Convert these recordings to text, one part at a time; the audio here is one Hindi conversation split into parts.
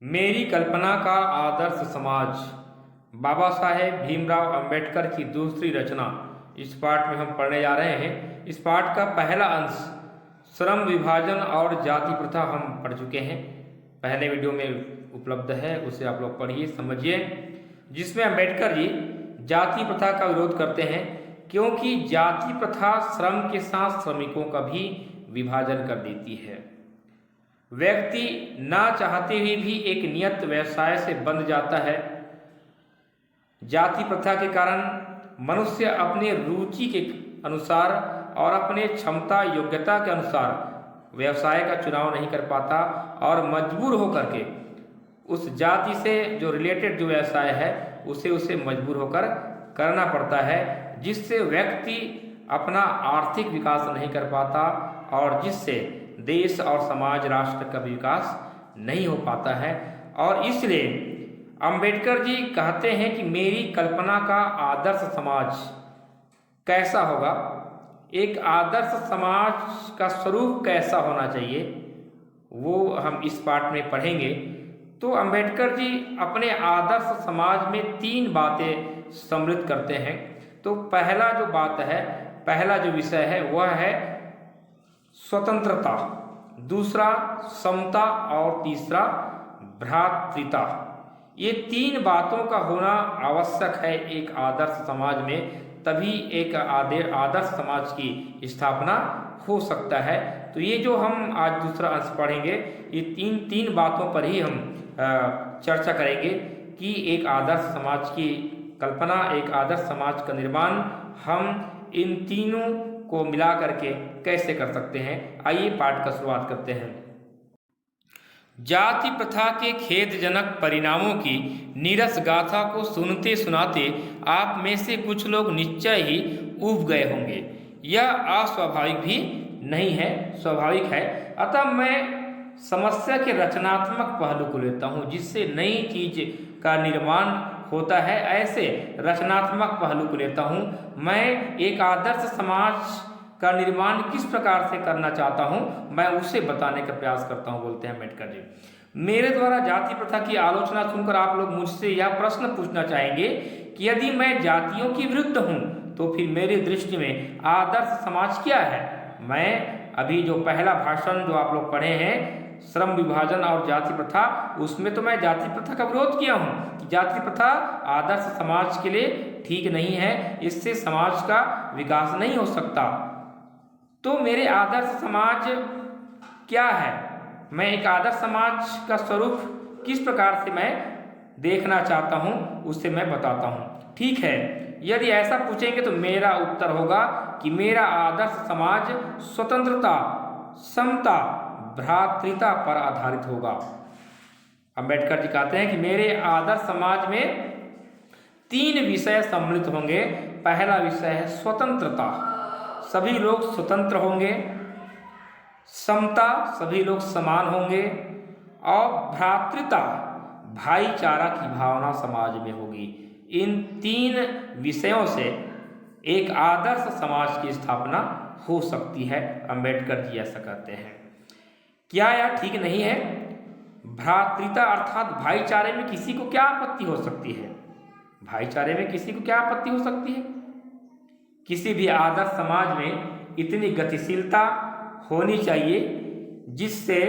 मेरी कल्पना का आदर्श समाज। बाबा साहेब भीमराव अंबेडकर की दूसरी रचना इस पाठ में हम पढ़ने जा रहे हैं। इस पाठ का पहला अंश श्रम विभाजन और जाति प्रथा हम पढ़ चुके हैं, पहले वीडियो में उपलब्ध है, उसे आप लोग पढ़िए समझिए, जिसमें अंबेडकर जी जाति प्रथा का विरोध करते हैं क्योंकि जाति प्रथा श्रम के साथ श्रमिकों का भी विभाजन कर देती है। व्यक्ति ना चाहते हुए भी एक नियत व्यवसाय से बंध जाता है। जाति प्रथा के कारण मनुष्य अपने रुचि के अनुसार और अपने क्षमता योग्यता के अनुसार व्यवसाय का चुनाव नहीं कर पाता और मजबूर होकर के उस जाति से जो रिलेटेड जो व्यवसाय है उसे मजबूर होकर करना पड़ता है, जिससे व्यक्ति अपना आर्थिक विकास नहीं कर पाता और जिससे देश और समाज राष्ट्र का विकास नहीं हो पाता है। और इसलिए अंबेडकर जी कहते हैं कि मेरी कल्पना का आदर्श समाज कैसा होगा, एक आदर्श समाज का स्वरूप कैसा होना चाहिए, वो हम इस पाठ में पढ़ेंगे। तो अंबेडकर जी अपने आदर्श समाज में 3 बातें सम्मिलित करते हैं। तो पहला जो बात है, पहला जो विषय है वह है स्वतंत्रता, दूसरा समता और तीसरा भ्रातृता। ये 3 बातों का होना आवश्यक है एक आदर्श समाज में, तभी एक आदर्श समाज की स्थापना हो सकता है। तो ये जो हम आज दूसरा अंश पढ़ेंगे, ये तीन बातों पर ही हम चर्चा करेंगे कि एक आदर्श समाज की कल्पना, एक आदर्श समाज का निर्माण हम इन तीनों को मिला करके कैसे कर सकते हैं। आइए पाठ का शुरुआत करते हैं। जाति प्रथा के खेदजनक परिणामों की नीरस गाथा को सुनते सुनाते आप में से कुछ लोग निश्चय ही ऊब गए होंगे। यह अस्वाभाविक भी नहीं है, स्वाभाविक है। अतः मैं समस्या के रचनात्मक पहलू को लेता हूँ, जिससे नई चीज का निर्माण होता है, ऐसे रचनात्मक पहलू को लेता हूँ। मैं एक आदर्श समाज का निर्माण किस प्रकार से करना चाहता हूँ, मैं उसे बताने का प्रयास करता हूँ, बोलते हैं अम्बेडकर जी। मेरे द्वारा जाति प्रथा की आलोचना सुनकर आप लोग मुझसे यह प्रश्न पूछना चाहेंगे कि यदि मैं जातियों के विरुद्ध हूँ तो फिर मेरी दृष्टि में आदर्श समाज क्या है। मैं अभी जो पहला भाषण जो आप लोग पढ़े हैं, श्रम विभाजन और जाति प्रथा, उसमें तो मैं जाति प्रथा का विरोध किया हूँ कि जाति प्रथा आदर्श समाज के लिए ठीक नहीं है, इससे समाज का विकास नहीं हो सकता। तो मेरे आदर्श समाज क्या है, मैं एक आदर्श समाज का स्वरूप किस प्रकार से मैं देखना चाहता हूँ उसे मैं बताता हूँ। ठीक है, यदि ऐसा पूछेंगे तो मेरा उत्तर होगा कि मेरा आदर्श समाज स्वतंत्रता, समता, भ्रातृता पर आधारित होगा। अंबेडकर जी कहते हैं कि मेरे आदर्श समाज में 3 विषय सम्मिलित होंगे। पहला विषय है स्वतंत्रता, सभी लोग स्वतंत्र होंगे। समता, सभी लोग समान होंगे। और भ्रातृता, भाईचारा की भावना समाज में होगी। इन 3 विषयों से एक आदर्श समाज की स्थापना हो सकती है, अंबेडकर जी ऐसा कहते हैं। क्या यह ठीक नहीं है? भ्रातृता अर्थात भाईचारे में किसी को क्या आपत्ति हो सकती है? भाईचारे में किसी को क्या आपत्ति हो सकती है? किसी भी आदर्श समाज में इतनी गतिशीलता होनी चाहिए जिससे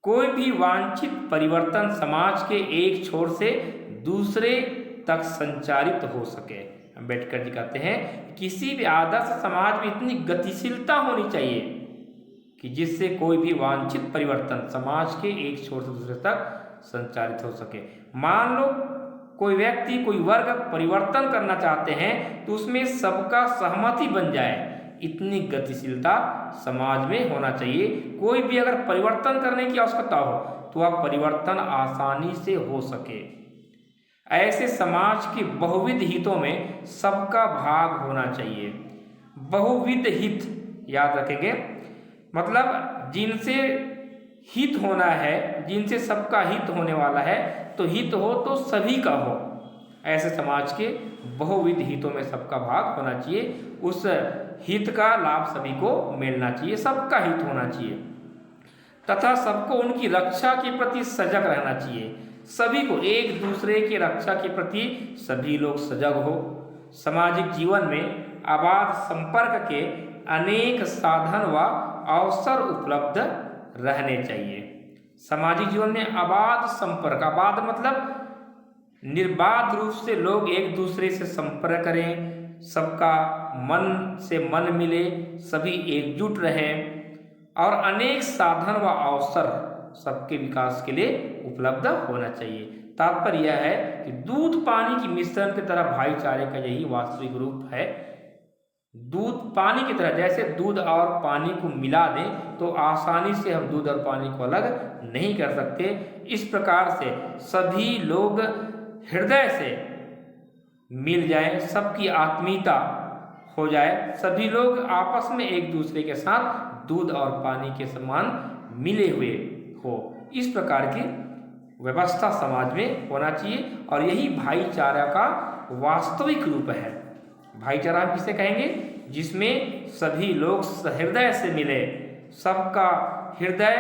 कोई भी वांछित परिवर्तन समाज के एक छोर से दूसरे तक संचारित हो सके। अम्बेडकर जी कहते हैं किसी भी आदर्श समाज में इतनी गतिशीलता होनी चाहिए कि जिससे कोई भी वांछित परिवर्तन समाज के एक छोर से दूसरे तक संचारित हो सके। मान लो कोई व्यक्ति, कोई वर्ग परिवर्तन करना चाहते हैं तो उसमें सबका सहमति बन जाए, इतनी गतिशीलता समाज में होना चाहिए। कोई भी अगर परिवर्तन करने की आवश्यकता हो तो वह परिवर्तन आसानी से हो सके। ऐसे समाज के बहुविध हितों में सबका भाग होना चाहिए। बहुविध हित याद रखेंगे, मतलब जिनसे हित होना है, जिनसे सबका हित होने वाला है, तो हित हो तो सभी का हो। ऐसे समाज के बहुविध हितों में सबका भाग होना चाहिए, उस हित का लाभ सभी को मिलना चाहिए, सबका हित होना चाहिए। तथा सबको उनकी रक्षा के प्रति सजग रहना चाहिए। सभी को एक दूसरे की रक्षा के प्रति सभी लोग सजग हो। सामाजिक जीवन में अबाध संपर्क के अनेक साधन व अवसर उपलब्ध रहने चाहिए। सामाजिक जीवन में अबाध संपर्क, अबाध मतलब निर्बाध रूप से लोग एक दूसरे से संपर्क करें, सबका मन से मन मिले, सभी एकजुट रहें और अनेक साधन व अवसर सबके विकास के लिए उपलब्ध होना चाहिए। तात्पर्य यह है कि दूध पानी की मिश्रण की तरह भाईचारे का यही वास्तविक रूप है। दूध पानी की तरह, जैसे दूध और पानी को मिला दें तो आसानी से हम दूध और पानी को अलग नहीं कर सकते, इस प्रकार से सभी लोग हृदय से मिल जाएं, सबकी आत्मीयता हो जाए, सभी लोग आपस में एक दूसरे के साथ दूध और पानी के समान मिले हुए हो, इस प्रकार की व्यवस्था समाज में होना चाहिए और यही भाईचारा का वास्तविक रूप है। भाईचारा हम किसे कहेंगे? जिसमें सभी लोग हृदय से मिले, सबका हृदय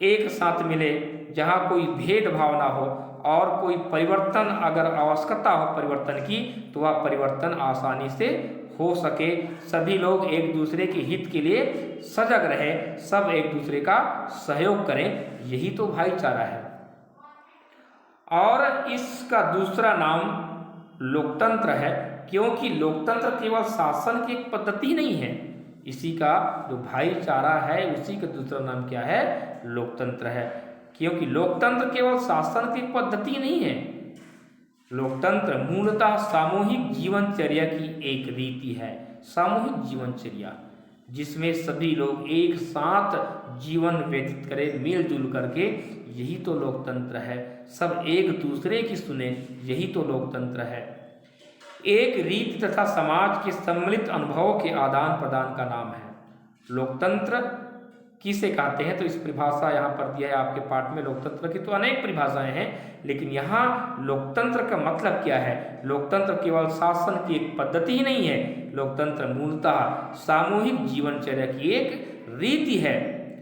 एक साथ मिले, जहाँ कोई भेदभाव ना हो और कोई परिवर्तन अगर आवश्यकता हो परिवर्तन की तो वह परिवर्तन आसानी से हो सके। सभी लोग एक दूसरे के हित के लिए सजग रहे, सब एक दूसरे का सहयोग करें, यही तो भाईचारा है। और इसका दूसरा नाम लोकतंत्र है, क्योंकि लोकतंत्र केवल शासन की एक पद्धति नहीं है, इसी का जो भाईचारा है उसी का दूसरा नाम क्या है? लोकतंत्र है। क्योंकि लोकतंत्र केवल शासन की पद्धति नहीं है, लोकतंत्र मूलतः सामूहिक जीवनचर्या की एक रीति है। सामूहिक जीवनचर्या जिसमें सभी लोग एक साथ जीवन व्यतीत करें मिलजुल करके, यही तो लोकतंत्र है। सब एक दूसरे की सुने, यही तो लोकतंत्र है। एक रीति तथा समाज के सम्मिलित अनुभवों के आदान प्रदान का नाम है लोकतंत्र। किसे कहते हैं? तो इस परिभाषा यहाँ पर दिया है आपके पाठ में। लोकतंत्र की तो अनेक परिभाषाएं हैं, लेकिन यहाँ लोकतंत्र का मतलब क्या है? लोकतंत्र केवल शासन की एक पद्धति ही नहीं है, लोकतंत्र मूलतः सामूहिक जीवनचर्या की एक रीति है।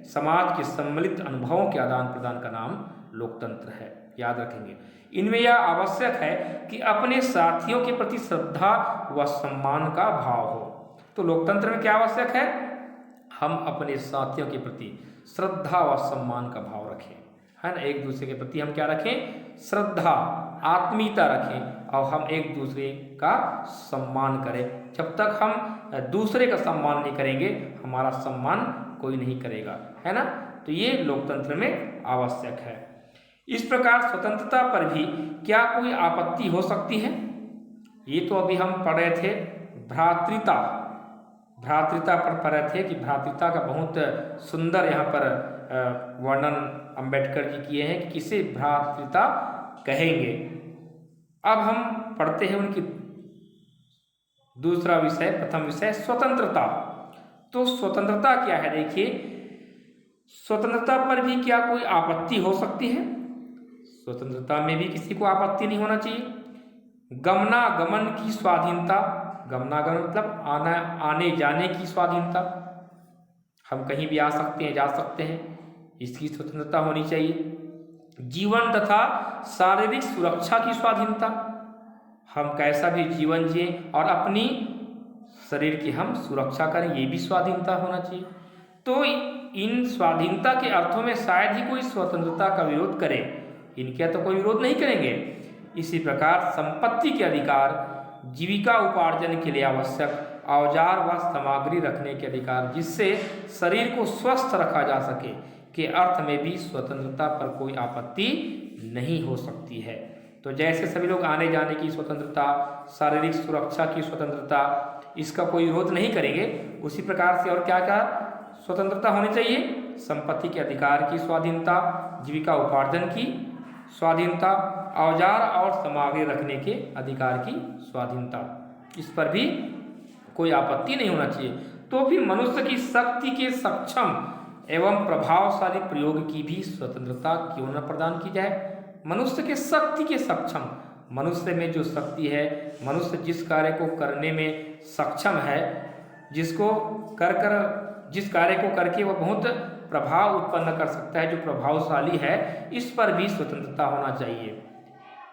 समाज के सम्मिलित अनुभवों के आदान प्रदान का नाम लोकतंत्र है, याद रखेंगे। इनमें यह आवश्यक है कि अपने साथियों के प्रति श्रद्धा व सम्मान का भाव हो। तो लोकतंत्र में क्या आवश्यक है? हम अपने साथियों के प्रति श्रद्धा व सम्मान का भाव रखें, है ना। एक दूसरे के प्रति हम क्या रखें? श्रद्धा, आत्मीयता रखें और हम एक दूसरे का सम्मान करें। जब तक हम दूसरे का सम्मान नहीं करेंगे, हमारा सम्मान कोई नहीं करेगा, है ना। तो ये लोकतंत्र में आवश्यक है। इस प्रकार स्वतंत्रता पर भी क्या कोई आपत्ति हो सकती है? ये तो अभी हम पढ़ रहे थे भ्रातृता पर पढ़ रहे थे कि भ्रातृता का बहुत सुंदर यहाँ पर वर्णन अंबेडकर जी किए हैं कि किसे भ्रातृता कहेंगे। अब हम पढ़ते हैं उनकी दूसरा विषय, प्रथम विषय स्वतंत्रता। तो स्वतंत्रता क्या है? देखिए, स्वतंत्रता पर भी क्या कोई आपत्ति हो सकती है? स्वतंत्रता में भी किसी को आपत्ति नहीं होना चाहिए। गमनागमन की स्वाधीनता, गमनागमन मतलब आने जाने की स्वाधीनता, हम कहीं भी आ सकते हैं, जा सकते हैं, इसकी स्वतंत्रता होनी चाहिए। जीवन तथा शारीरिक सुरक्षा की स्वाधीनता, हम कैसा भी जीवन जिए और अपनी शरीर की हम सुरक्षा करें, ये भी स्वाधीनता होना चाहिए। तो इन स्वाधीनता के अर्थों में शायद ही कोई स्वतंत्रता का विरोध करे, इनके तो कोई विरोध नहीं करेंगे। इसी प्रकार संपत्ति के अधिकार, जीविका उपार्जन के लिए आवश्यक औजार व सामग्री रखने के अधिकार, जिससे शरीर को स्वस्थ रखा जा सके, के अर्थ में भी स्वतंत्रता पर कोई आपत्ति नहीं हो सकती है। तो जैसे सभी लोग आने जाने की स्वतंत्रता, शारीरिक सुरक्षा की स्वतंत्रता, इसका कोई विरोध नहीं करेंगे, उसी प्रकार से और क्या क्या स्वतंत्रता होनी चाहिए? संपत्ति के अधिकार की स्वाधीनता, जीविका उपार्जन की स्वाधीनता, औजार और सामग्री रखने के अधिकार की स्वाधीनता, इस पर भी कोई आपत्ति नहीं होना चाहिए। तो भी मनुष्य की शक्ति के सक्षम एवं प्रभावशाली प्रयोग की भी स्वतंत्रता क्यों न प्रदान की जाए? मनुष्य के शक्ति के सक्षम, मनुष्य में जो शक्ति है, मनुष्य जिस कार्य को करने में सक्षम है, जिस कार्य को करके वह बहुत प्रभाव उत्पन्न कर सकता है, जो प्रभावशाली है, इस पर भी स्वतंत्रता होना चाहिए।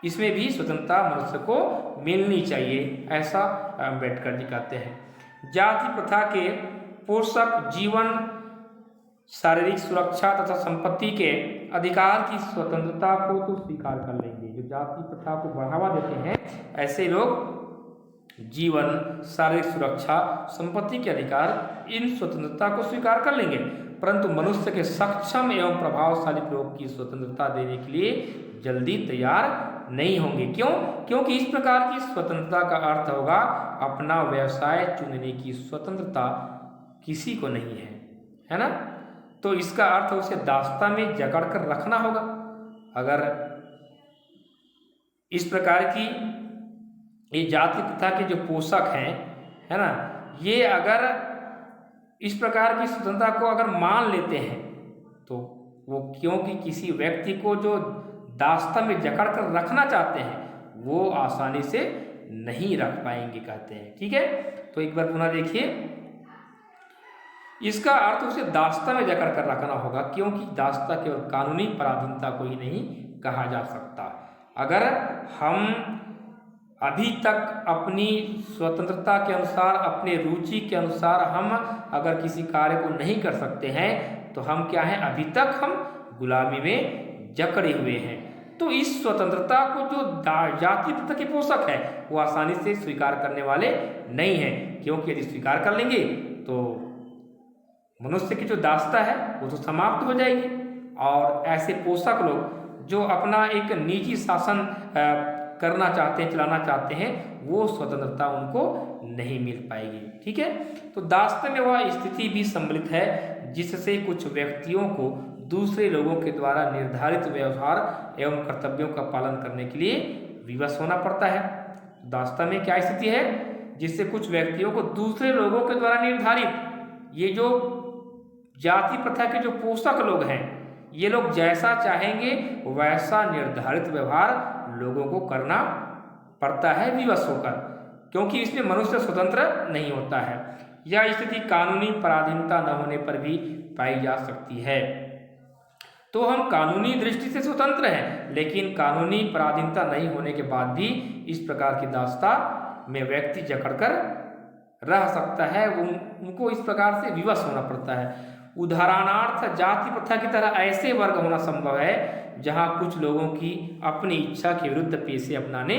इसमें भी स्वतंत्रता मनुष्य को मिलनी चाहिए, ऐसा अम्बेडकर जी कहते हैं। जाति प्रथा के पोषक जीवन, शारीरिक सुरक्षा तथा संपत्ति के अधिकार की स्वतंत्रता को तो स्वीकार कर लेंगे। जो जाति प्रथा को बढ़ावा देते हैं, ऐसे लोग जीवन, शारीरिक सुरक्षा, संपत्ति के अधिकार, इन स्वतंत्रता को स्वीकार कर लेंगे, परंतु मनुष्य के सक्षम एवं प्रभावशाली प्रयोग की स्वतंत्रता देने के लिए जल्दी तैयार नहीं होंगे। क्यों? क्योंकि इस प्रकार की स्वतंत्रता का अर्थ होगा अपना व्यवसाय चुनने की स्वतंत्रता किसी को नहीं है ना? तो इसका अर्थ उसे दास्ता में जकड़ कर रखना होगा। अगर इस प्रकार की ये जाति प्रथा के जो पोषक हैं, है ना, ये अगर इस प्रकार की स्वतंत्रता को अगर मान लेते हैं तो वो, क्योंकि किसी व्यक्ति को जो दास्ता में जकड़ कर रखना चाहते हैं वो आसानी से नहीं रख पाएंगे, कहते हैं। ठीक है, तो एक बार पुनः देखिए, इसका अर्थ उसे दास्ता में जकड़ कर रखना होगा, क्योंकि दास्ता केवल कानूनी पराधीनता को ही नहीं कहा जा सकता। अगर हम अभी तक अपनी स्वतंत्रता के अनुसार, अपने रुचि के अनुसार हम अगर किसी कार्य को नहीं कर सकते हैं तो हम क्या हैं? अभी तक हम गुलामी में जकड़े हुए हैं। तो इस स्वतंत्रता को जो जाति प्रथा के पोषक है वो आसानी से स्वीकार करने वाले नहीं हैं, क्योंकि यदि स्वीकार कर लेंगे तो मनुष्य की जो दास्ता है वो तो समाप्त हो जाएगी, और ऐसे पोषक लोग जो अपना एक निजी शासन करना चाहते हैं, चलाना चाहते हैं, वो स्वतंत्रता उनको नहीं मिल पाएगी। ठीक है, तो दास्ते में वह स्थिति भी सम्मिलित है जिससे कुछ व्यक्तियों को दूसरे लोगों के द्वारा निर्धारित व्यवहार एवं कर्तव्यों का पालन करने के लिए विवश होना पड़ता है। दास्ता में क्या स्थिति है? जिससे कुछ व्यक्तियों को दूसरे लोगों के द्वारा निर्धारित, ये जो जाति प्रथा के जो पोषक लोग हैं, ये लोग जैसा चाहेंगे वैसा निर्धारित व्यवहार लोगों को करना पड़ता है विवश होकर, क्योंकि इसमें मनुष्य स्वतंत्र नहीं होता है। यह स्थिति कानूनी पराधीनता न होने पर भी पाई जा सकती है। तो हम कानूनी दृष्टि से स्वतंत्र हैं, लेकिन कानूनी पराधीनता नहीं होने के बाद भी इस प्रकार की दास्ता में व्यक्ति जकड़कर रह सकता है, उनको इस प्रकार से विवश होना पड़ता है। उदाहरणार्थ जाति प्रथा की तरह ऐसे वर्ग होना संभव है जहां कुछ लोगों की अपनी इच्छा के विरुद्ध पेशे अपनाने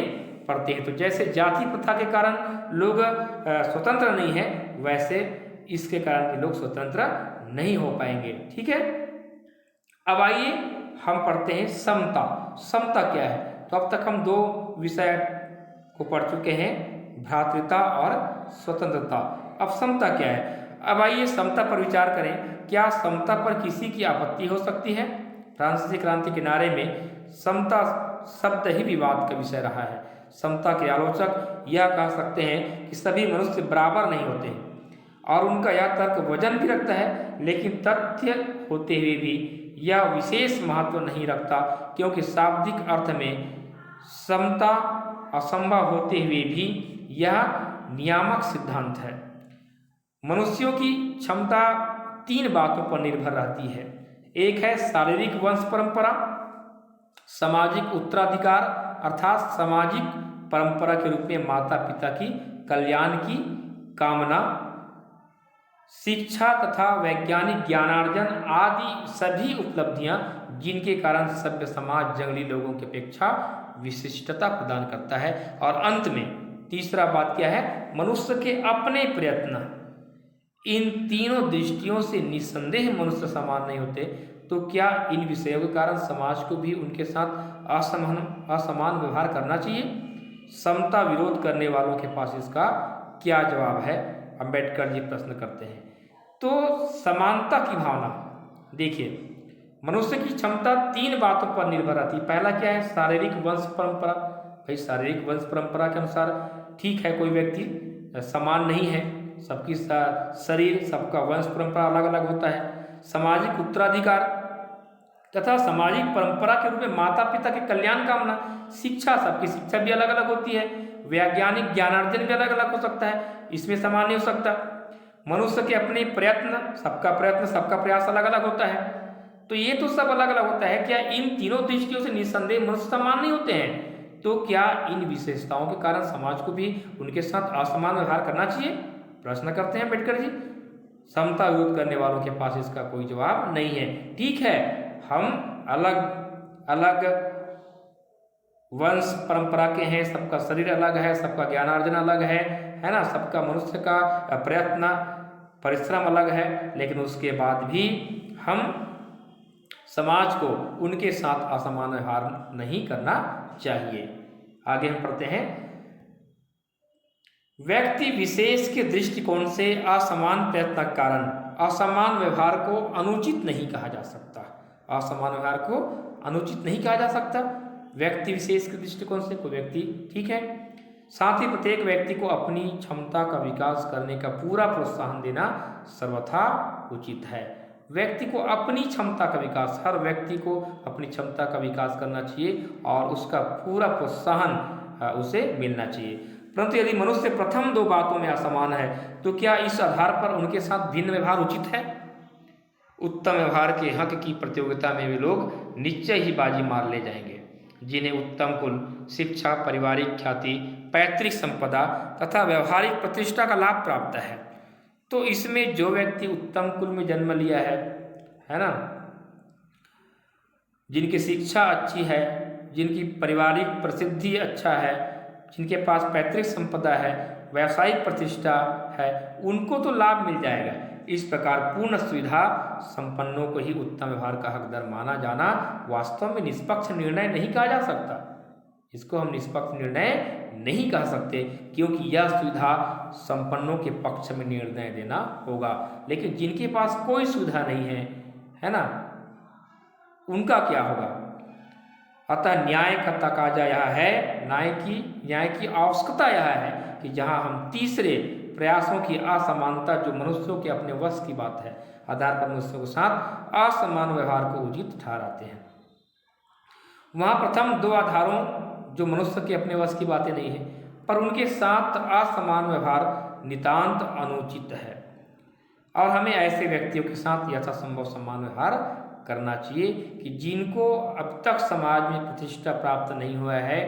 पड़ते हैं। तो जैसे जाति प्रथा के कारण लोग स्वतंत्र नहीं है, वैसे इसके कारण भी लोग स्वतंत्र नहीं हो पाएंगे। ठीक है, अब आइए हम पढ़ते हैं समता। समता क्या है? तो अब तक हम दो विषय को पढ़ चुके हैं, भ्रातृता और स्वतंत्रता। अब समता क्या है? अब आइए समता पर विचार करें। क्या समता पर किसी की आपत्ति हो सकती है? फ्रांसीसी क्रांति के नारे में समता शब्द ही विवाद का विषय रहा है। समता के आलोचक यह कह सकते हैं कि सभी मनुष्य बराबर नहीं होते हैं, और उनका यह तर्क वजन भी रखता है, लेकिन तथ्य होते हुए भी यह विशेष महत्व नहीं रखता, क्योंकि शाब्दिक अर्थ में समता असंभव होते हुए भी यह नियामक सिद्धांत है। मनुष्यों की क्षमता तीन बातों पर निर्भर रहती है। एक है शारीरिक वंश परंपरा, सामाजिक उत्तराधिकार अर्थात सामाजिक परंपरा के रूप में माता पिता की कल्याण की कामना, शिक्षा तथा वैज्ञानिक ज्ञानार्जन आदि सभी उपलब्धियां जिनके कारण सभ्य समाज जंगली लोगों की अपेक्षा विशिष्टता प्रदान करता है। और अंत में तीसरा बात क्या है? मनुष्य के अपने प्रयत्न। इन तीनों दृष्टियों से निस्संदेह मनुष्य समान नहीं होते। तो क्या इन विषयों के कारण समाज को भी उनके साथ असमान व्यवहार करना चाहिए? समता विरोध करने वालों के पास इसका क्या जवाब है? अम्बेडकर जी प्रश्न करते हैं। तो समानता की भावना देखिए, मनुष्य की क्षमता तीन बातों पर निर्भर रहती है। पहला क्या है? शारीरिक वंश परंपरा। भाई शारीरिक वंश परंपरा के अनुसार ठीक है, कोई व्यक्ति समान नहीं है, सबकी शरीर, सबका वंश परंपरा अलग अलग होता है। सामाजिक उत्तराधिकार तथा सामाजिक परंपरा के रूप में माता पिता के कल्याण कामना। शिक्षा, सबकी शिक्षा भी अलग अलग होती है। वैज्ञानिक ज्ञानार्जन भी अलग अलग हो सकता है, इसमें समान नहीं हो सकता। मनुष्य के अपने प्रयत्न, सबका प्रयास अलग अलग होता है। तो ये तो सब अलग अलग होता है, क्या इन तीनों दृष्टियों से निस्संदेह मनुष्य समान नहीं होते हैं? तो क्या इन विशेषताओं के कारण समाज को भी उनके साथ असमान व्यवहार करना चाहिए? प्रश्न करते हैं अम्बेडकर जी। समता विरोध करने वालों के पास इसका कोई जवाब नहीं है। ठीक है, हम अलग अलग वंश परंपरा के हैं, सबका शरीर अलग है, सबका ज्ञानार्जन अलग है ना, सबका मनुष्य का प्रयत्न परिश्रम अलग है, लेकिन उसके बाद भी हम समाज को उनके साथ असमान व्यवहार नहीं करना चाहिए। आगे हम पढ़ते हैं, व्यक्ति विशेष के दृष्टिकोण से असमान प्रयत्न के कारण असमान व्यवहार को अनुचित नहीं कहा जा सकता। असमान व्यवहार को अनुचित नहीं कहा जा सकता व्यक्ति विशेष के दृष्टिकोण से। कोई व्यक्ति, ठीक है, साथ ही प्रत्येक व्यक्ति को अपनी क्षमता का विकास करने का पूरा प्रोत्साहन देना सर्वथा उचित है। व्यक्ति को अपनी क्षमता का विकास, हर व्यक्ति को अपनी क्षमता का विकास करना चाहिए और उसका पूरा प्रोत्साहन उसे मिलना चाहिए। परंतु यदि मनुष्य प्रथम दो बातों में असमान है तो क्या इस आधार पर उनके साथ भिन्न व्यवहार उचित है? उत्तम व्यवहार के हक की प्रतियोगिता में वे लोग निश्चय ही बाजी मार ले जाएंगे। जिन्हें उत्तम कुल, शिक्षा, पारिवारिक ख्याति, पैतृक संपदा तथा व्यवहारिक प्रतिष्ठा का लाभ प्राप्त है, तो इसमें जो व्यक्ति उत्तम कुल में जन्म लिया है ना, जिनकी शिक्षा अच्छी है, जिनकी पारिवारिक प्रसिद्धि अच्छा है, जिनके पास पैतृक संपदा है, व्यावसायिक प्रतिष्ठा है, उनको तो लाभ मिल जाएगा। इस प्रकार पूर्ण सुविधा संपन्नों को ही उत्तम व्यवहार का हकदार माना जाना वास्तव में निष्पक्ष निर्णय नहीं कहा जा सकता। इसको हम निष्पक्ष निर्णय नहीं कह सकते, क्योंकि यह सुविधा संपन्नों के पक्ष में निर्णय देना होगा। लेकिन जिनके पास कोई सुविधा नहीं है ना, उनका क्या होगा? अतः न्याय का तकाजा यह है, न्याय की आवश्यकता यह है कि जहाँ हम तीसरे प्रयासों की असमानता, जो मनुष्यों के अपने वश की बात है, आधार पर मनुष्यों के साथ असमान व्यवहार को उचित ठहराते हैं, वहाँ प्रथम दो आधारों जो मनुष्य के अपने वश की बातें नहीं है, पर उनके साथ असमान व्यवहार नितांत अनुचित है और हमें ऐसे व्यक्तियों के साथ यथासंभव समान व्यवहार करना चाहिए कि जिनको अब तक समाज में प्रतिष्ठा प्राप्त नहीं हुआ है,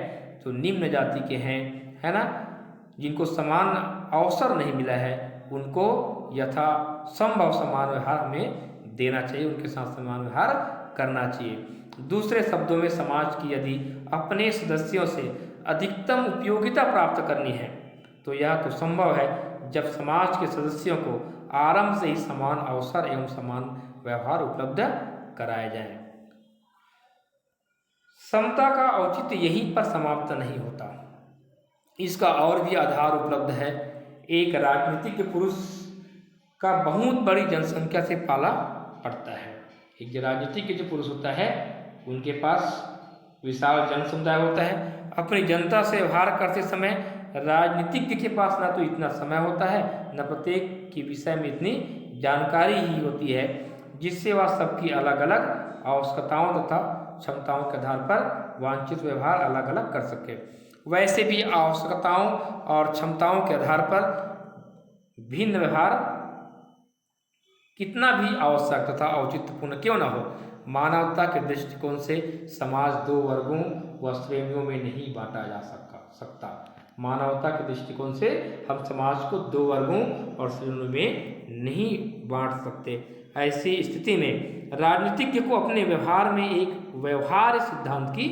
जो निम्न जाति के हैं, है ना, जिनको समान अवसर नहीं मिला है, उनको यथासंभव समान व्यवहार हमें देना चाहिए, उनके साथ समान व्यवहार करना चाहिए। दूसरे शब्दों में, समाज की यदि अपने सदस्यों से अधिकतम उपयोगिता प्राप्त करनी है तो यह तो संभव है जब समाज के सदस्यों को आरंभ से ही समान अवसर एवं समान व्यवहार उपलब्ध कराए जाएं। समता का औचित्य यहीं पर समाप्त नहीं होता, इसका और भी आधार उपलब्ध है। एक राजनीतिक पुरुष का बहुत बड़ी जनसंख्या से पाला पड़ता है। एक राजनीतिक जो पुरुष होता है उनके पास विशाल जन समुदाय होता है। अपनी जनता से व्यवहार करते समय राजनीतिज्ञ के पास ना तो इतना समय होता है, न प्रत्येक के विषय में इतनी जानकारी ही होती है जिससे वह सबकी अलग अलग आवश्यकताओं तथा क्षमताओं के आधार पर वांछित व्यवहार अलग अलग कर सके। वैसे भी आवश्यकताओं और क्षमताओं के आधार पर भिन्न व्यवहार कितना भी आवश्यक तथा औचित्यपूर्ण क्यों न हो, मानवता के दृष्टिकोण से समाज दो वर्गों व श्रेणियों में नहीं बांटा जा सकता। मानवता के दृष्टिकोण से हम समाज को दो वर्गों और श्रेणियों में नहीं बांट सकते। ऐसी स्थिति में राजनीतिज्ञ को अपने व्यवहार में एक व्यवहार सिद्धांत की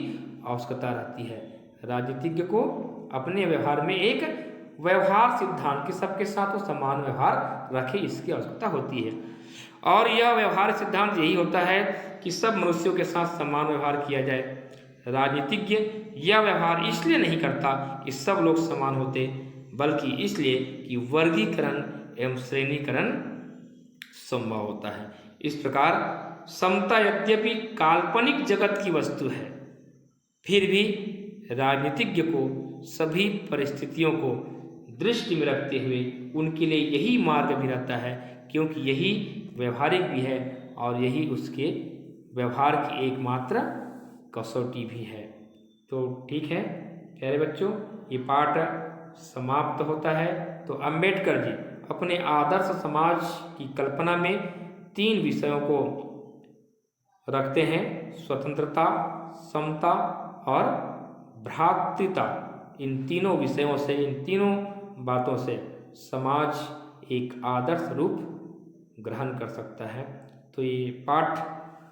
आवश्यकता रहती है। राजनीतिज्ञ को अपने व्यवहार में एक व्यवहार सिद्धांत के सबके साथ वो समान व्यवहार रखे, इसकी आवश्यकता होती है। और यह व्यवहार सिद्धांत यही होता है कि सब मनुष्यों के साथ समान व्यवहार किया जाए। राजनीतिज्ञ यह व्यवहार इसलिए नहीं करता कि सब लोग समान होते, बल्कि इसलिए कि वर्गीकरण एवं श्रेणीकरण संभव होता है। इस प्रकार समता यद्यपि काल्पनिक जगत की वस्तु है, फिर भी राजनीतिज्ञ को सभी परिस्थितियों को दृष्टि में रखते हुए उनके लिए यही मार्ग भी रहता है, क्योंकि यही व्यवहारिक भी है और यही उसके व्यवहार की एकमात्र कसौटी भी है। तो ठीक है प्यारे बच्चों, ये पाठ समाप्त होता है। तो अम्बेडकर जी अपने आदर्श समाज की कल्पना में 3 विषयों को रखते हैं: स्वतंत्रता, समता और भ्रातृता। इन तीनों विषयों से, इन तीनों बातों से समाज एक आदर्श रूप ग्रहण कर सकता है। तो ये पाठ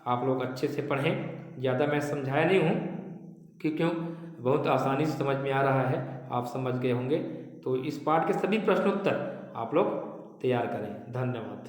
आप लोग अच्छे से पढ़ें। ज़्यादा मैं समझाया नहीं हूँ क्यों, बहुत आसानी से समझ में आ रहा है, आप समझ गए होंगे। तो इस पाठ के सभी प्रश्नोत्तर आप लोग तैयार करें। धन्यवाद।